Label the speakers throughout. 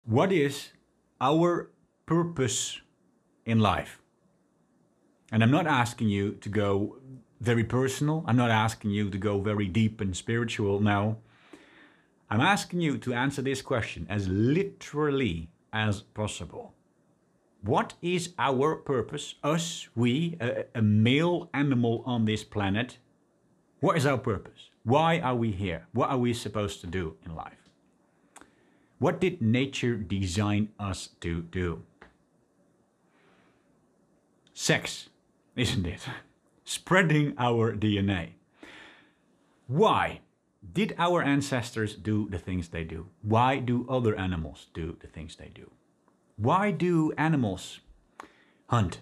Speaker 1: What is our purpose in life? And I'm not asking you to go very personal. I'm not asking you to go very deep and spiritual. No. I'm asking you to answer this question as literally as possible. What is our purpose? Us, we, a male animal on this planet. What is our purpose? Why are we here? What are we supposed to do in life? What did nature design us to do? Sex, isn't it? Spreading our DNA. Why did our ancestors do the things they do? Why do other animals do the things they do? Why do animals hunt?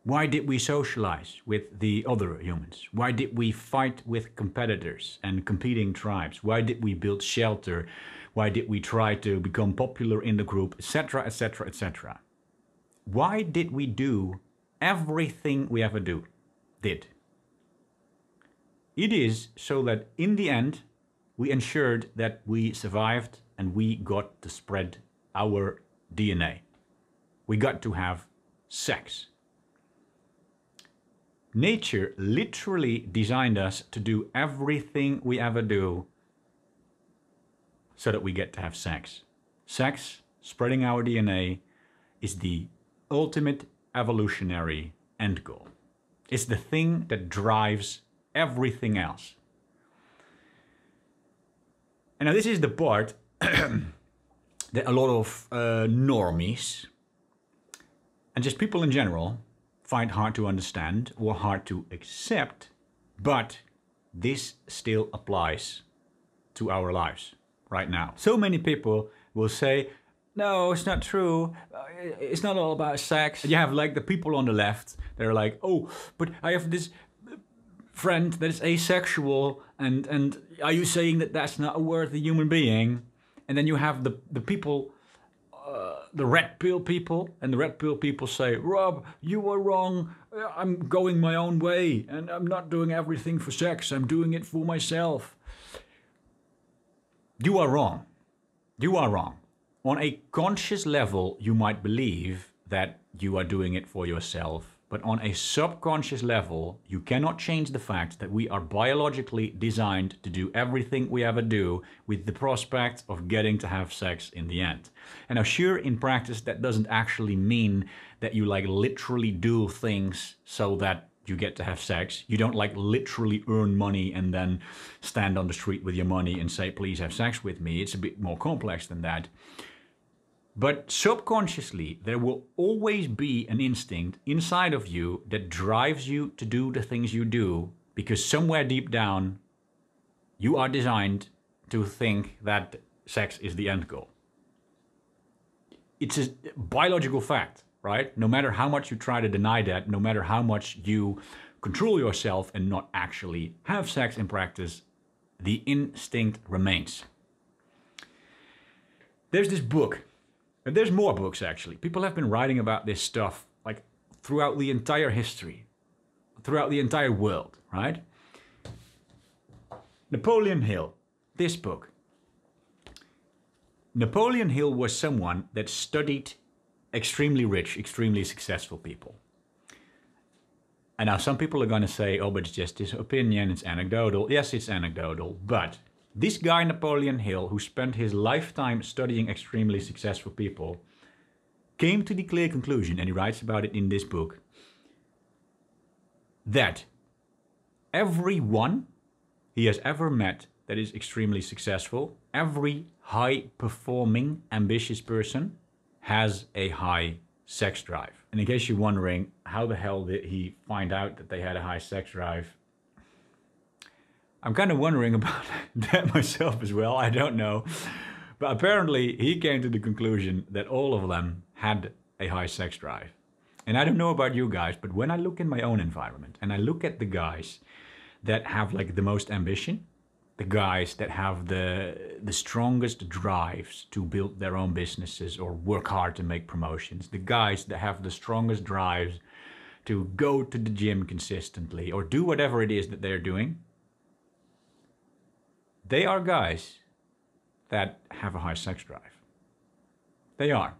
Speaker 1: Why did we socialize with the other humans? Why did we fight with competitors and competing tribes? Why did we build shelter? Why did we try to become popular in the group, etc., etc., etc.? Why did we do everything we ever did? It is so that in the end, we ensured that we survived and we got to spread our DNA. We got to have sex. Nature literally designed us to do everything we ever do so that we get to have sex. Sex, spreading our DNA, is the ultimate evolutionary end goal. It's the thing that drives everything else. And now this is the part that a lot of normies and just people in general find hard to understand or hard to accept, but this still applies to our lives right now. So many people will say, no, it's not true. It's not all about sex. You have like the people on the left, they're like, oh, but I have this friend that is asexual, and are you saying that that's not a worthy human being? And then you have the people, the red pill people, and the red pill people say, Rob, you were wrong. I'm going my own way, and I'm not doing everything for sex. I'm doing it for myself. You are wrong. You are wrong. On a conscious level, you might believe that you are doing it for yourself. But on a subconscious level, you cannot change the fact that we are biologically designed to do everything we ever do with the prospect of getting to have sex in the end. And now sure, in practice, that doesn't actually mean that you like literally do things so that you get to have sex. You don't like literally earn money and then stand on the street with your money and say, please have sex with me. It's a bit more complex than that. But subconsciously, there will always be an instinct inside of you that drives you to do the things you do, because somewhere deep down, you are designed to think that sex is the end goal. It's a biological fact, right? No matter how much you try to deny that, no matter how much you control yourself and not actually have sex in practice, the instinct remains. There's this book. And there's more books, actually. People have been writing about this stuff like throughout the entire history, throughout the entire world, right? Napoleon Hill, this book. Napoleon Hill was someone that studied extremely rich, extremely successful people. And now some people are going to say, oh, but it's just his opinion, it's anecdotal. Yes, it's anecdotal, but this guy, Napoleon Hill, who spent his lifetime studying extremely successful people, came to the clear conclusion, and he writes about it in this book, that everyone he has ever met that is extremely successful, every high-performing, ambitious person has a high sex drive. And in case you're wondering, how the hell did he find out that they had a high sex drive? I'm kind of wondering about that myself as well. I don't know. But apparently he came to the conclusion that all of them had a high sex drive. And I don't know about you guys, but when I look in my own environment and I look at the guys that have like the most ambition, the guys that have the strongest drives to build their own businesses or work hard to make promotions, the guys that have the strongest drives to go to the gym consistently or do whatever it is that they're doing, they are guys that have a high sex drive. They are.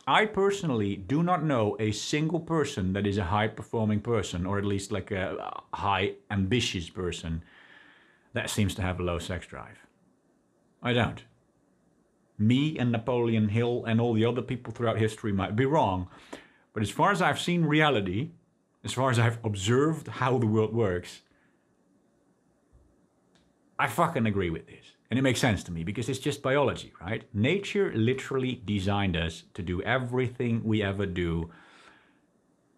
Speaker 1: I personally do not know a single person that is a high-performing person, or at least like a high ambitious person, that seems to have a low sex drive. I don't. Me and Napoleon Hill and all the other people throughout history might be wrong, but as far as I've seen reality, as far as I've observed how the world works, I fucking agree with this. And it makes sense to me because it's just biology, right? Nature literally designed us to do everything we ever do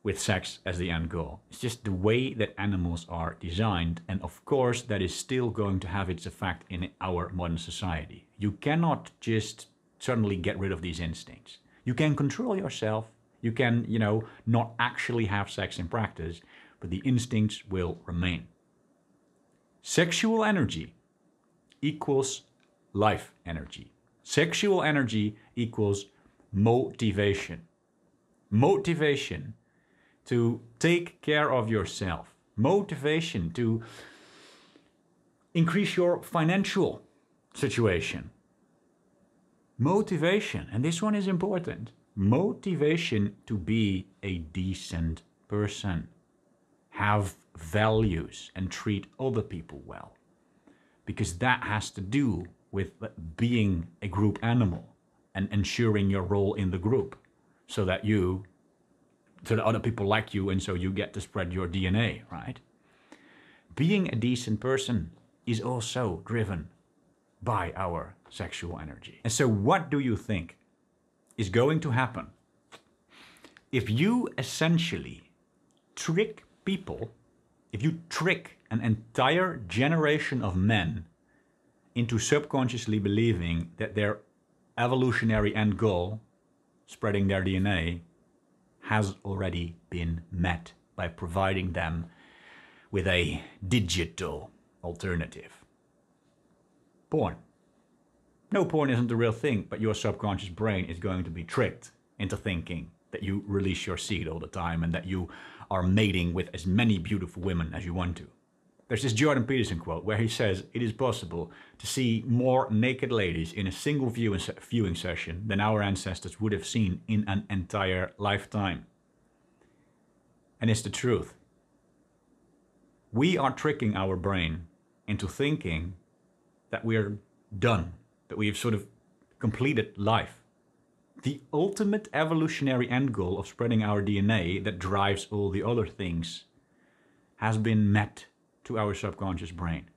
Speaker 1: with sex as the end goal. It's just the way that animals are designed. And of course, that is still going to have its effect in our modern society. You cannot just suddenly get rid of these instincts. You can control yourself. You can, not actually have sex in practice, but the instincts will remain. Sexual energy equals life energy. Sexual energy equals motivation. Motivation to take care of yourself. Motivation to increase your financial situation. Motivation, and this one is important, motivation to be a decent person. Have values and treat other people well. Because that has to do with being a group animal and ensuring your role in the group so that other people like you and so you get to spread your DNA, right? Being a decent person is also driven by our sexual energy. And so what do you think is going to happen if you essentially trick people, if you trick an entire generation of men into subconsciously believing that their evolutionary end goal, spreading their DNA, has already been met by providing them with a digital alternative? Porn. No, porn isn't the real thing, but your subconscious brain is going to be tricked into thinking that you release your seed all the time and that you are mating with as many beautiful women as you want to. There's this Jordan Peterson quote where he says it is possible to see more naked ladies in a single viewing session than our ancestors would have seen in an entire lifetime. And it's the truth. We are tricking our brain into thinking that we're done, that we've sort of completed life. The ultimate evolutionary end goal of spreading our DNA that drives all the other things has been met to our subconscious brain.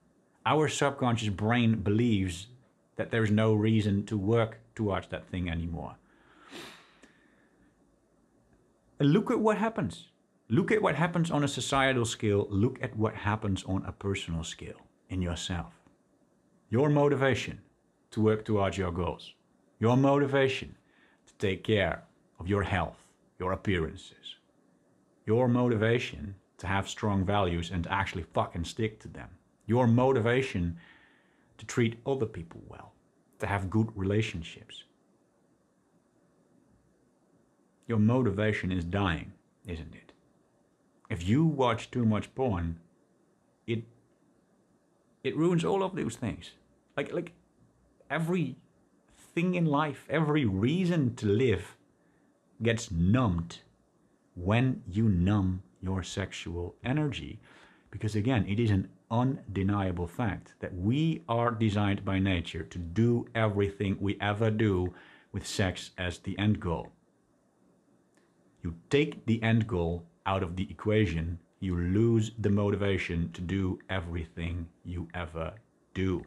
Speaker 1: Our subconscious brain believes that there's no reason to work towards that thing anymore. And look at what happens. Look at what happens on a societal scale. Look at what happens on a personal scale in yourself. Your motivation to work towards your goals. Your motivation to take care of your health, your appearances. Your motivation to have strong values and to actually fucking stick to them. Your motivation to treat other people well, to have good relationships. Your motivation is dying, isn't it? If you watch too much porn, it ruins all of those things. Like every thing in life, every reason to live gets numbed when you numb your sexual energy. Because again, it is an undeniable fact that we are designed by nature to do everything we ever do with sex as the end goal. You take the end goal out of the equation, you lose the motivation to do everything you ever do.